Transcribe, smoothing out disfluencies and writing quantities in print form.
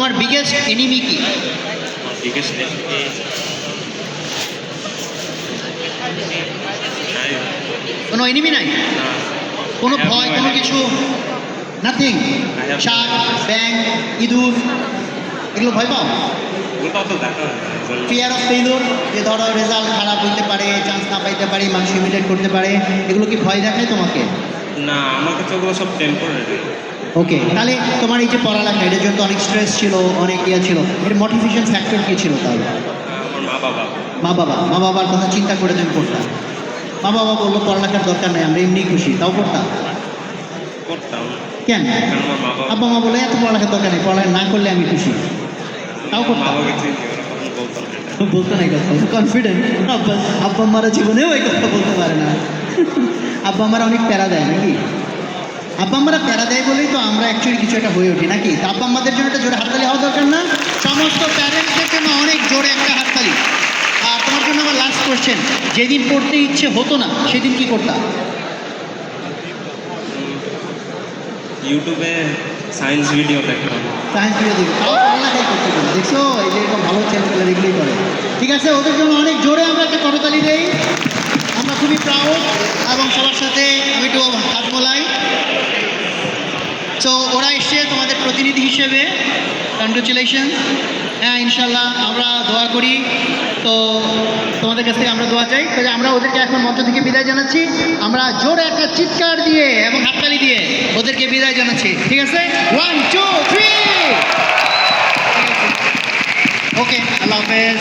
তোমার biggest enemy কি? Biggest enemy কোনো এনিমি নাই? না, কোনো ভয়, কোনো কিছু? নাথিং? শার্ক, ব্যাং, ইঁদুর, এগুলো ভয় পাও? ওটাও তো দেখা ফিয়ার অফ ফেইলিউর, যে ধরো রেজাল্ট খারাপ হইতে পারে, চান্স না পাইতে পারে, মানুষ ইমিটেট করতে পারে, এগুলো কি ভয় দেখায় তোমাকে? না, আমার কাছে ওগুলো সব টেম্পোরারি। ওকে, তাহলে তোমার এই যে পড়ালেখা, এটার জন্য অনেক স্ট্রেস ছিল, অনেক ইয়ে ছিল, এর মোটিভেশন ফ্যাক্টর কী ছিল তাহলে? আমার মা বাবা। মা বাবার কথা চিন্তা করে তুমি পড়তাম? মা বাবা বললো পড়ালেখার দরকার নেই, আমরা এমনি খুশি, তাও পড়তাম? করতাম। কেন? কারণ আমার মা বাবা আব্বা মা বলে এত পড়ালেখার দরকার নেই, পড়ালেখা না করলে আমি খুশি, তাও মা করতাম? বাবাকে চিনি, ওরা কখনো বলতো না এটা। বলতো না এই কথা, কনফিডেন্ট। আব্বা আম্মারা জীবনেও এই কথা বলতে পারে না। আব্বা আম্মারা অনেক প্যারা দেয় নাকি? আব্বা আম্মারা প্যারা দেয় বলেই তো আমরা অ্যাকচুয়ালি কিছু একটা হয়ে উঠি নাকি? তা আব্বা আম্মাদের জন্য একটা জোরে হাততালি হওয়া দরকার না? সমস্ত প্যারেন্টসদের জন্য অনেক জোরে একটা হাততালি। আর তোমার জন্য আমার লাস্ট কোশ্চেন, যেদিন পড়তে ইচ্ছে হতো না সেদিন কি করতাম? ইউটিউবে সায়েন্স ভিডিও দেখতাম। সায়েন্স ভিডিও দেখি, তাও পড়ালেখাই করতে পারে। দেখছো, এই যে এরকম ভালো ছেলেপেলে এগুলোই করে। ঠিক আছে, ওদের জন্য অনেক জোরে আমরা একটা করতালি দেই। আমরা খুবই প্রাউড এবং সবার সাথে আমি একটু হাত মোলাই। সো ওরা এসছে তোমাদের প্রতিনিধি হিসেবে, কনগ্রেচুলেশন। হ্যাঁ, ইনশাল্লাহ আমরা দোয়া করি, তো তোমাদের কাছ থেকে আমরা দোয়া চাই। তো আমরা ওদেরকে এখন মঞ্চ থেকে বিদায় জানাচ্ছি, আমরা জোরে একটা চিৎকার দিয়ে এবং হাততালি দিয়ে ওদেরকে বিদায় জানাচ্ছি। ঠিক আছে, 1 2 3। ওকে, আল্লাহ হাফেজ।